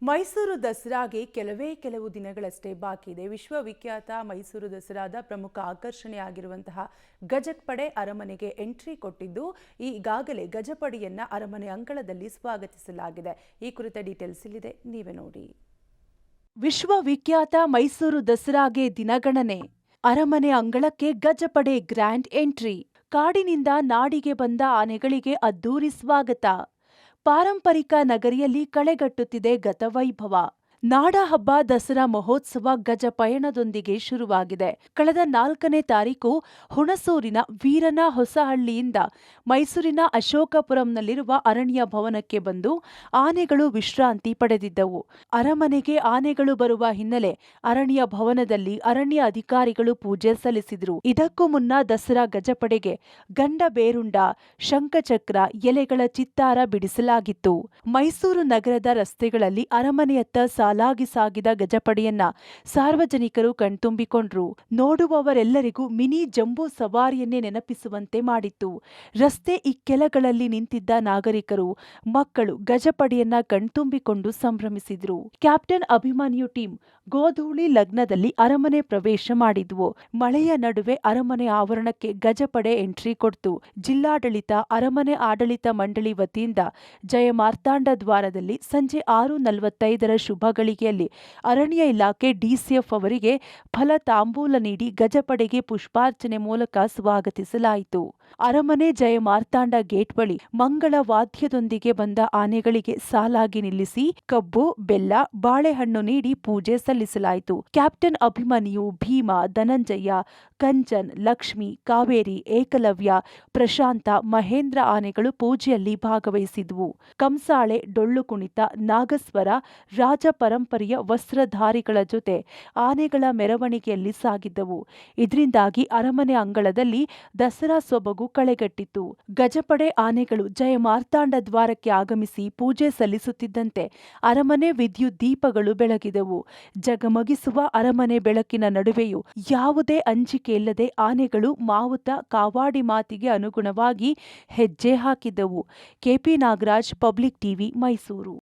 ಮೈಸೂರು ದಸರಾಗೆ ಕೆಲವು ದಿನಗಳಷ್ಟೇ ಬಾಕಿ ಇದೆ. ವಿಶ್ವವಿಖ್ಯಾತ ಮೈಸೂರು ದಸರಾದ ಪ್ರಮುಖ ಆಕರ್ಷಣೆಯಾಗಿರುವಂತಹ ಗಜಪಡೆ ಅರಮನೆಗೆ ಎಂಟ್ರಿ ಕೊಟ್ಟಿದ್ದು, ಈಗಾಗಲೇ ಗಜಪಡೆಯನ್ನ ಅರಮನೆ ಅಂಗಳದಲ್ಲಿ ಸ್ವಾಗತಿಸಲಾಗಿದೆ. ಈ ಕುರಿತ ಡೀಟೇಲ್ಸ್ ಇಲ್ಲಿದೆ, ನೀವೇ ನೋಡಿ. ವಿಶ್ವವಿಖ್ಯಾತ ಮೈಸೂರು ದಸರಾಗೆ ದಿನಗಣನೆ. ಅರಮನೆ ಅಂಗಳಕ್ಕೆ ಗಜಪಡೆ ಗ್ರ್ಯಾಂಡ್ ಎಂಟ್ರಿ. ಕಾಡಿನಿಂದ ನಾಡಿಗೆ ಬಂದ ಆನೆಗಳಿಗೆ ಅದ್ದೂರಿ ಸ್ವಾಗತ. ಪಾರಂಪರಿಕ ನಗರಿಯಲ್ಲಿ ಕಳೆಗಟ್ಟುತ್ತಿದೆ ಗತವೈಭವ. ನಾಡಹಬ್ಬ ದಸರಾ ಮಹೋತ್ಸವ ಗಜ ಪಯಣದೊಂದಿಗೆ ಶುರುವಾಗಿದೆ. ಕಳೆದ 4ನೇ ತಾರೀಕು ಹುಣಸೂರಿನ ವೀರನ ಹೊಸಹಳ್ಳಿಯಿಂದ ಮೈಸೂರಿನ ಅಶೋಕಪುರಂನಲ್ಲಿರುವ ಅರಣ್ಯ ಭವನಕ್ಕೆ ಬಂದು ಆನೆಗಳು ವಿಶ್ರಾಂತಿ ಪಡೆದಿದ್ದವು. ಅರಮನೆಗೆ ಆನೆಗಳು ಬರುವ ಹಿನ್ನೆಲೆ ಅರಣ್ಯ ಭವನದಲ್ಲಿ ಅರಣ್ಯ ಅಧಿಕಾರಿಗಳು ಪೂಜೆ ಸಲ್ಲಿಸಿದರು. ಇದಕ್ಕೂ ಮುನ್ನ ದಸರಾ ಗಜಪಡೆಗೆ ಗಂಡ ಬೇರುಂಡ, ಶಂಖಚಕ್ರ, ಎಲೆಗಳ ಚಿತ್ತಾರ ಬಿಡಿಸಲಾಗಿತ್ತು. ಮೈಸೂರು ನಗರದ ರಸ್ತೆಗಳಲ್ಲಿ ಅರಮನೆಯತ್ತ ಸಾಲಾಗಿ ಸಾಗಿದ ಗಜಪಡೆಯನ್ನ ಸಾರ್ವಜನಿಕರು ಕಣ್ತುಂಬಿಕೊಂಡ್ರು. ನೋಡುವವರೆಲ್ಲರಿಗೂ ಮಿನಿ ಜಂಬೂ ಸವಾರಿಯನ್ನೇ ನೆನಪಿಸುವಂತೆ ಮಾಡಿತ್ತು. ರಸ್ತೆ ಇಕ್ಕೆಲಗಳಲ್ಲಿ ನಿಂತಿದ್ದ ನಾಗರಿಕರು, ಮಕ್ಕಳು ಗಜಪಡೆಯನ್ನ ಕಣ್ತುಂಬಿಕೊಂಡು ಸಂಭ್ರಮಿಸಿದ್ರು. ಕ್ಯಾಪ್ಟನ್ ಅಭಿಮನ್ಯು ಟೀಮ್ ಗೋಧೂಳಿ ಲಗ್ನದಲ್ಲಿ ಅರಮನೆ ಪ್ರವೇಶ ಮಾಡಿದ್ವು. ಮಳೆಯ ನಡುವೆ ಅರಮನೆ ಆವರಣಕ್ಕೆ ಗಜಪಡೆ ಎಂಟ್ರಿ ಕೊಡ್ತು. ಜಿಲ್ಲಾಡಳಿತ, ಅರಮನೆ ಆಡಳಿತ ಮಂಡಳಿ ವತಿಯಿಂದ ಜಯಮಾರ್ತಾಂಡ ದ್ವಾರದಲ್ಲಿ ಸಂಜೆ 6:45 ಶುಭ ಗಳಿಗೆಯಲ್ಲಿ ಅರಣ್ಯ ಇಲಾಖೆ ಡಿಸಿಎಫ್ ಅವರಿಗೆ ಫಲ ತಾಂಬೂಲ ನೀಡಿ ಗಜಪಡೆಗೆ ಪುಷ್ಪಾರ್ಚನೆ ಮೂಲಕ ಸ್ವಾಗತಿಸಲಾಯಿತು. ಅರಮನೆ ಜಯಮಾರ್ತಾಂಡ ಗೇಟ್ ಬಳಿ ಮಂಗಳ ವಾದ್ಯದೊಂದಿಗೆ ಬಂದ ಆನೆಗಳಿಗೆ ಸಾಲಾಗಿ ನಿಲ್ಲಿಸಿ ಕಬ್ಬು, ಬೆಲ್ಲ, ಬಾಳೆಹಣ್ಣು ನೀಡಿ ಪೂಜೆ ಸಲ್ಲಿಸಲಾಯಿತು. ಕ್ಯಾಪ್ಟನ್ ಅಭಿಮನ್ಯು, ಭೀಮ, ಧನಂಜಯ, ಕಂಚನ್, ಲಕ್ಷ್ಮಿ, ಕಾವೇರಿ, ಏಕಲವ್ಯ, ಪ್ರಶಾಂತ, ಮಹೇಂದ್ರ ಆನೆಗಳು ಪೂಜೆಯಲ್ಲಿ ಭಾಗವಹಿಸಿದ್ವು. ಕಂಸಾಳೆ, ಡೊಳ್ಳು ಕುಣಿತ, ನಾಗಸ್ವರ, ರಾಜ ಪರಂಪರೆಯ ವಸ್ತ್ರಧಾರಿಗಳ ಜೊತೆ ಆನೆಗಳ ಮೆರವಣಿಗೆಯಲ್ಲಿ ಸಾಗಿದ್ದವು. ಇದರಿಂದಾಗಿ ಅರಮನೆ ಅಂಗಳದಲ್ಲಿ ದಸರಾ ಸೊಬಗು ಕಳೆಗಟ್ಟಿತ್ತು. ಗಜಪಡೆ ಆನೆಗಳು ಜಯಮಾರ್ತಾಂಡ ದ್ವಾರಕ್ಕೆ ಆಗಮಿಸಿ ಪೂಜೆ ಸಲ್ಲಿಸುತ್ತಿದ್ದಂತೆ ಅರಮನೆ ವಿದ್ಯುತ್ ದೀಪಗಳು ಬೆಳಗಿದವು. ಜಗಮಗಿಸುವ ಅರಮನೆ ಬೆಳಕಿನ ನಡುವೆಯೂ ಯಾವುದೇ ಅಂಜಿಕೆಯಿಲ್ಲದೆ ಆನೆಗಳು ಮಾವುತ ಕಾವಾಡಿ ಮಾತಿಗೆ ಅನುಗುಣವಾಗಿ ಹೆಜ್ಜೆ ಹಾಕಿದ್ದವು. KP Nagaraj, Public TV, Mysuru.